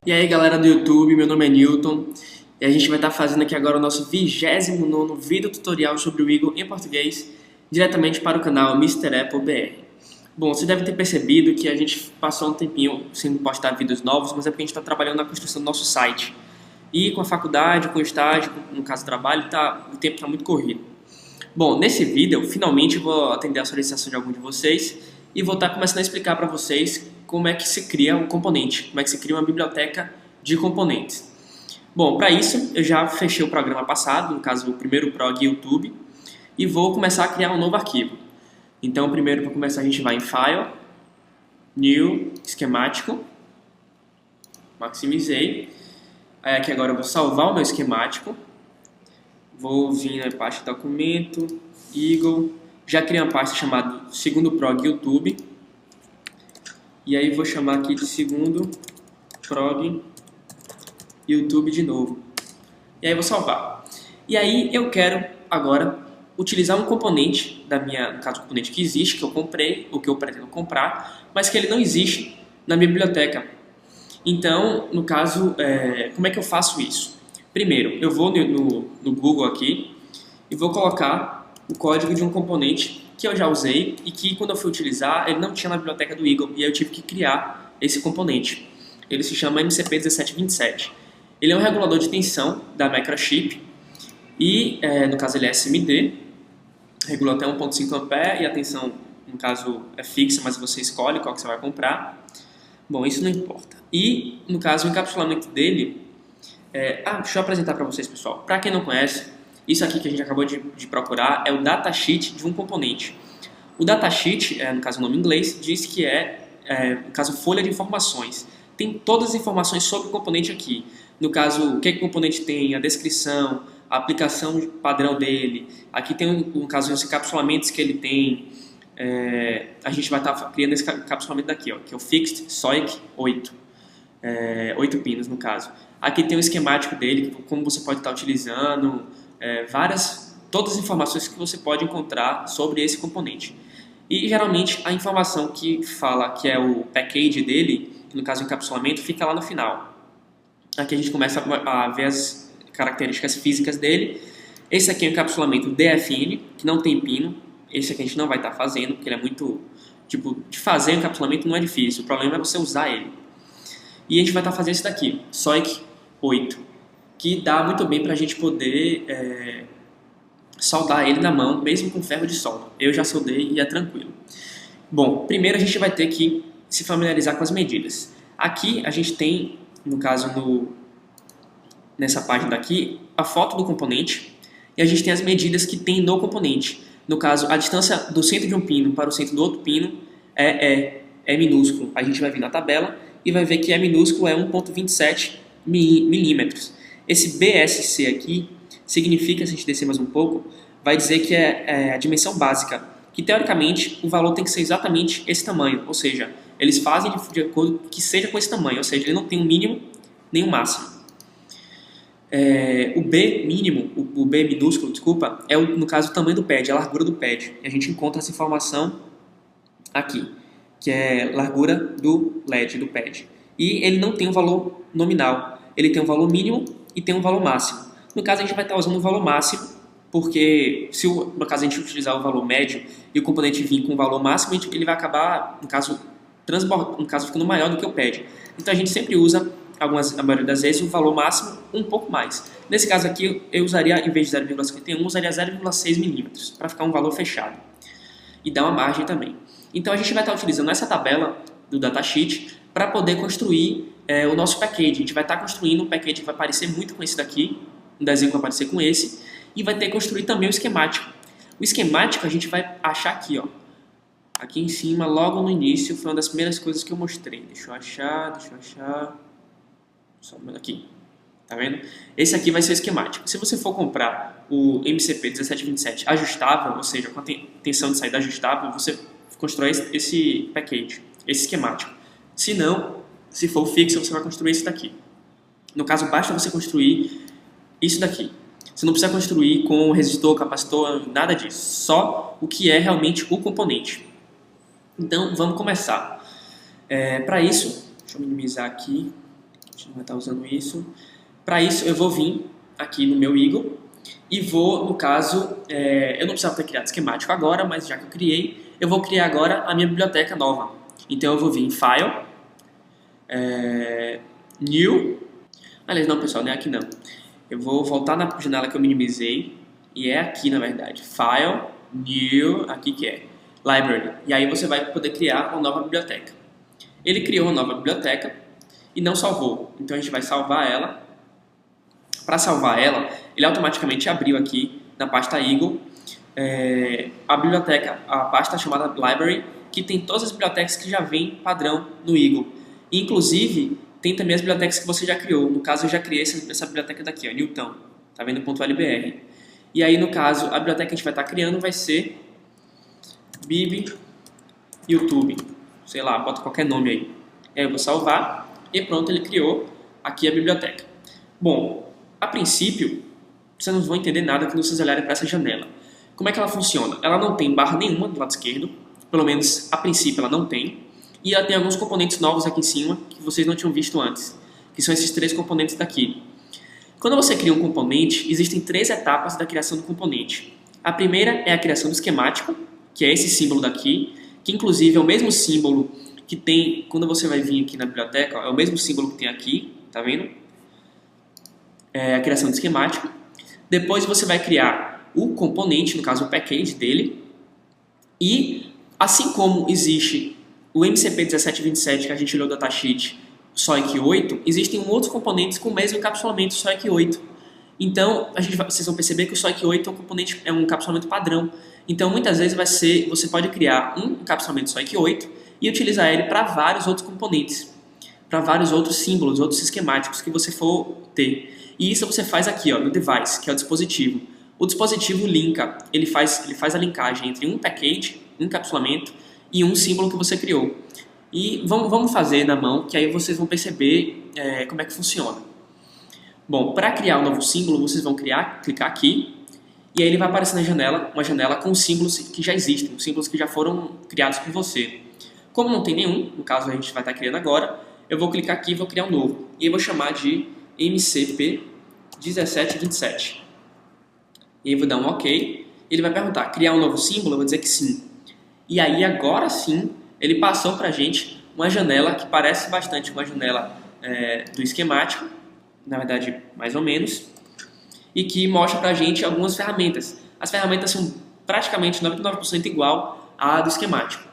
E aí galera do YouTube, meu nome é Newton e a gente vai estar fazendo aqui agora o nosso 29º vídeo tutorial sobre o Eagle em português, diretamente para o canal Mr. Apple BR. Bom, você deve ter percebido que a gente passou um tempinho sem postar vídeos novos, mas é porque a gente está trabalhando na construção do nosso site. E com a faculdade, com o estágio, no caso do trabalho, o tempo está muito corrido. Bom, nesse vídeo, finalmente vou atender a solicitação de algum de vocês e vou estar começando a explicar para vocês como é que se cria um componente, como é que se cria uma biblioteca de componentes. Bom, para isso eu já fechei o programa passado, no caso o primeiro prog YouTube, e vou começar a criar um novo arquivo. Então primeiro para começar a gente vai em File, New, Esquemático, maximizei. Aí aqui agora eu vou salvar o meu esquemático, vou vir na pasta documento, Eagle, já criei uma pasta chamada segundo prog YouTube, e aí vou chamar aqui de segundo prog YouTube de novo. E aí vou salvar. E aí eu quero agora utilizar um componente no caso um componente que existe, que eu comprei, ou que eu pretendo comprar, mas que ele não existe na minha biblioteca. Então, no caso, como é que eu faço isso? Primeiro, eu vou no Google aqui e vou colocar o código de um componente que eu já usei e que quando eu fui utilizar, ele não tinha na biblioteca do Eagle, e aí eu tive que criar esse componente. Ele se chama MCP1727. Ele é um regulador de tensão da Microchip e, no caso, ele é SMD, regula até 1.5 A e a tensão, no caso, é fixa, mas você escolhe qual que você vai comprar. Bom, isso não importa. E, no caso, o encapsulamento dele... deixa eu apresentar para vocês, pessoal. Para quem não conhece, isso aqui que a gente acabou de procurar é o datasheet de um componente. O datasheet, no caso o nome em inglês, diz que no caso, folha de informações. Tem todas as informações sobre o componente aqui. No caso, o que o componente tem, a descrição, a aplicação padrão dele. Aqui tem, no caso, os encapsulamentos que ele tem. A gente vai estar criando esse encapsulamento daqui, ó, que é o Fixed SOIC 8. 8 pinos, no caso. Aqui tem o esquemático dele, como você pode estar utilizando, todas as informações que você pode encontrar sobre esse componente. E geralmente a informação que fala que é o package dele, que no caso o encapsulamento, fica lá no final. Aqui a gente começa a ver as características físicas dele. Esse aqui é o encapsulamento DFN, que não tem pino. Esse aqui a gente não vai estar fazendo, porque ele é muito... Tipo, de fazer o encapsulamento não é difícil, o problema é você usar ele. E a gente vai estar fazendo esse daqui, SOIC 8, que dá muito bem para a gente poder soldar ele na mão, mesmo com ferro de solda. Eu já soldei e é tranquilo. Bom, primeiro a gente vai ter que se familiarizar com as medidas. Aqui a gente tem, no caso, nessa página daqui, a foto do componente e a gente tem as medidas que tem no componente. No caso, a distância do centro de um pino para o centro do outro pino é minúsculo. A gente vai vir na tabela e vai ver que minúsculo é 1.27 milímetros. Esse BSC aqui significa, se a gente descer mais um pouco, vai dizer que é a dimensão básica, que teoricamente o valor tem que ser exatamente esse tamanho, ou seja, eles fazem de acordo que seja com esse tamanho, ou seja, ele não tem um mínimo nem um máximo. O B mínimo, o B minúsculo, desculpa, é no caso o tamanho do pad, a largura do pad. E a gente encontra essa informação aqui, que é largura do LED, do pad. E ele não tem um valor nominal, ele tem um valor mínimo e tem um valor máximo. No caso a gente vai estar usando o valor máximo, porque se no caso a gente utilizar o valor médio e o componente vir com o valor máximo, ele vai acabar, no caso ficando maior do que o pad. Então a gente sempre usa, a maioria das vezes, o valor máximo um pouco mais. Nesse caso aqui eu usaria, em vez de 0,51, usaria 0,6 milímetros, para ficar um valor fechado. E dar uma margem também. Então a gente vai estar utilizando essa tabela do datasheet para poder construir o nosso package. A gente vai estar construindo um package que vai parecer muito com esse daqui, um desenho que vai parecer com esse, e vai ter que construir também o esquemático. O esquemático a gente vai achar aqui, ó. Aqui em cima, logo no início, foi uma das primeiras coisas que eu mostrei. Deixa eu achar. Só aqui. Tá vendo? Esse aqui vai ser o esquemático. Se você for comprar o MCP1727 ajustável, ou seja, com a tensão de saída ajustável, você constrói esse package, esse esquemático. Se não, se for fixo, você vai construir esse daqui. No caso, basta você construir isso daqui. Você não precisa construir com resistor, capacitor, nada disso. Só o que é realmente o componente. Então, vamos começar. Para isso, deixa eu minimizar aqui. A gente não vai estar usando isso. Para isso, eu vou vir aqui no meu Eagle e vou, no caso, eu não precisava ter criado esquemático agora, mas já que eu criei, eu vou criar agora a minha biblioteca nova. Então eu vou vir em File, New. Aliás, não, pessoal, não é aqui não. Eu vou voltar na janela que eu minimizei, e é aqui, na verdade. File, New, aqui que é Library. E aí você vai poder criar uma nova biblioteca. Ele criou uma nova biblioteca e não salvou. Então a gente vai salvar ela. Para salvar ela, ele automaticamente abriu aqui na pasta Eagle a biblioteca, a pasta chamada Library, que tem todas as bibliotecas que já vem padrão no Eagle. Inclusive, tem também as bibliotecas que você já criou. No caso, eu já criei essa biblioteca daqui, ó, Newton. Tá vendo? .lbr. E aí, no caso, a biblioteca que a gente vai estar criando vai ser bib YouTube. Sei lá, bota qualquer nome aí. E aí eu vou salvar e pronto, ele criou aqui a biblioteca. Bom, a princípio, vocês não vão entender nada quando vocês olharem para essa janela. Como é que ela funciona? Ela não tem barra nenhuma do lado esquerdo, pelo menos a princípio ela não tem. E ela tem alguns componentes novos aqui em cima que vocês não tinham visto antes, que são esses 3 componentes daqui. Quando você cria um componente, existem 3 etapas da criação do componente. A primeira é a criação do esquemático, que é esse símbolo daqui, que inclusive é o mesmo símbolo que tem quando você vai vir aqui na biblioteca, ó, é o mesmo símbolo que tem aqui, tá vendo? É a criação do esquemático. Depois você vai criar o componente, no caso o package dele, e assim como existe o MCP1727 que a gente olhou do datasheet, SOIC 8, existem outros componentes com o mesmo encapsulamento SOIC 8. Então, vocês vão perceber que o SOIC 8 é um encapsulamento padrão. Então, muitas vezes você pode criar um encapsulamento SOIC 8 e utilizar ele para vários outros componentes, para vários outros símbolos, outros esquemáticos que você for ter. E isso você faz aqui, ó, no device, que é o dispositivo. O dispositivo linka, ele faz a linkagem entre um package, um encapsulamento e um símbolo que você criou. E vamos fazer na mão, que aí vocês vão perceber como é que funciona. Bom, para criar um novo símbolo, vocês vão clicar aqui, e aí ele vai aparecer na janela, uma janela com símbolos que já existem, símbolos que já foram criados por você. Como não tem nenhum, no caso a gente vai estar criando agora, eu vou clicar aqui e vou criar um novo. E eu vou chamar de MCP1727. E aí vou dar um OK. Ele vai perguntar, criar um novo símbolo? Eu vou dizer que sim. E aí agora sim, ele passou para a gente uma janela que parece bastante uma janela do esquemático, na verdade mais ou menos, e que mostra para a gente algumas ferramentas. As ferramentas são praticamente 99% igual à do esquemático.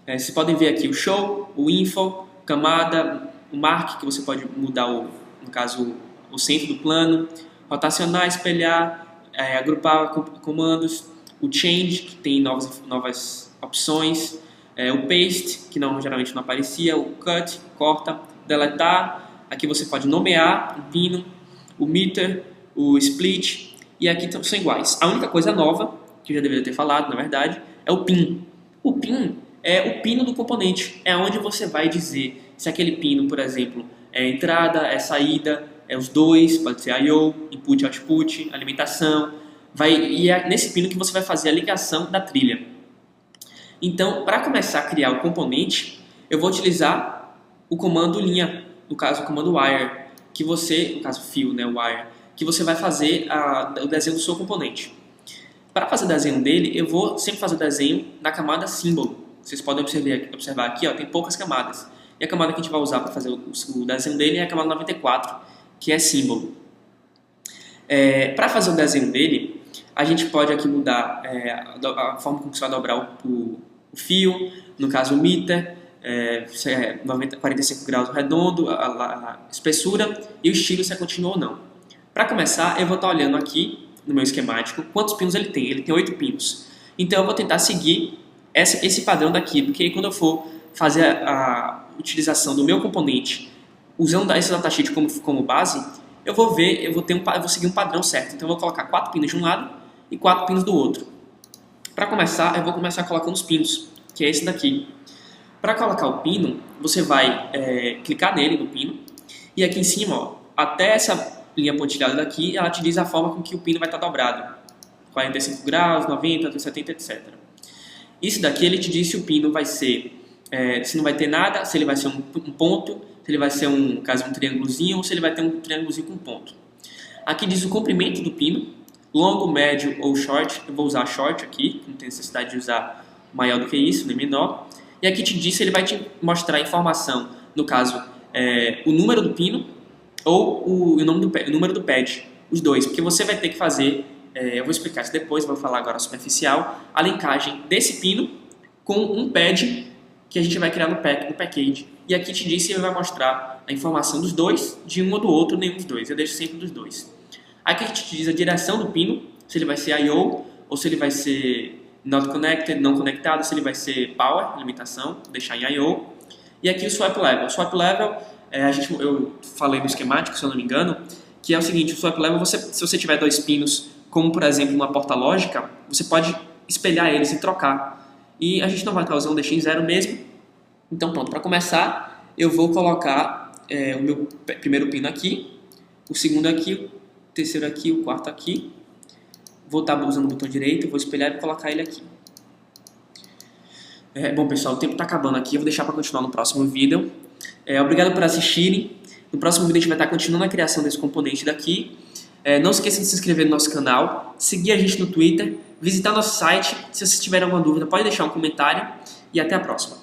Vocês podem ver aqui o show, o info, camada, o mark, que você pode mudar, no caso, o centro do plano, rotacionar, espelhar, agrupar comandos, o change, que tem novas opções, o paste, que geralmente não aparecia, o cut, corta, deletar, aqui você pode nomear o pino, o meter, o split, e aqui são iguais. A única coisa nova, que eu já deveria ter falado, na verdade, é o pin. O pin é o pino do componente, é onde você vai dizer se aquele pino, por exemplo, é entrada, é saída, é os dois, pode ser I/O, input, output, alimentação, e é nesse pino que você vai fazer a ligação da trilha. Então, para começar a criar o componente, eu vou utilizar o comando linha, no caso o comando wire, que você, no caso fio, né, wire, que você vai fazer o desenho do seu componente. Para fazer o desenho dele, eu vou sempre fazer o desenho na camada symbol. Vocês podem observar aqui, ó, tem poucas camadas. E a camada que a gente vai usar para fazer o desenho dele é a camada 94, que é símbolo. Para fazer o desenho dele, a gente pode aqui mudar a forma como você vai dobrar o fio, no caso o meter, 45 graus redondo, a espessura e o estilo, se é contínuo ou não. Para começar, eu vou estar olhando aqui no meu esquemático quantos pinos ele tem. Ele tem 8 pinos. Então eu vou tentar seguir esse padrão daqui, porque aí quando eu for fazer a utilização do meu componente usando esse datasheet como base, eu vou seguir um padrão certo. Então eu vou colocar 4 pinos de um lado e 4 pinos do outro. Para começar, eu vou começar colocando os pinos, que é esse daqui. Para colocar o pino, você vai clicar nele, no pino, e aqui em cima, ó, até essa linha pontilhada daqui, ela te diz a forma com que o pino vai estar dobrado. 45 graus, 90, 70, etc. Isso daqui ele te diz se o pino vai ser, se não vai ter nada, se ele vai ser um ponto, se ele vai ser um triângulozinho ou se ele vai ter um triângulozinho com ponto. Aqui diz o comprimento do pino, longo, médio ou short. Eu vou usar short aqui, não tem necessidade de usar maior do que isso, nem menor. E aqui te diz se ele vai te mostrar a informação, no caso, o número do pino ou o número do pad, os dois, porque você vai ter que fazer, eu vou explicar isso depois, vou falar agora superficial, a linkagem desse pino com um pad que a gente vai criar no package. E aqui te diz se ele vai mostrar a informação dos dois, de um ou do outro, nenhum dos dois. Eu deixo sempre dos dois. Aqui te diz a direção do pino, se ele vai ser I/O ou se ele vai ser not connected, não conectado, se ele vai ser power, limitação, deixar em I/O. E aqui o swap level. O swap level, eu falei no esquemático, se eu não me engano, que é o seguinte, o swap level, se você tiver dois pinos, como por exemplo uma porta lógica, você pode espelhar eles e trocar. E a gente não vai estar usando o DX0 mesmo. Então pronto, para começar, eu vou colocar o meu primeiro pino aqui, o segundo aqui, o terceiro aqui, o quarto aqui. Vou estar usando o botão direito, vou espelhar e vou colocar ele aqui. Bom pessoal, o tempo está acabando aqui, eu vou deixar para continuar no próximo vídeo. Obrigado por assistirem. No próximo vídeo a gente vai estar continuando a criação desse componente daqui. Não esqueça de se inscrever no nosso canal, seguir a gente no Twitter, visitar nosso site. Se vocês tiverem alguma dúvida, pode deixar um comentário e até a próxima.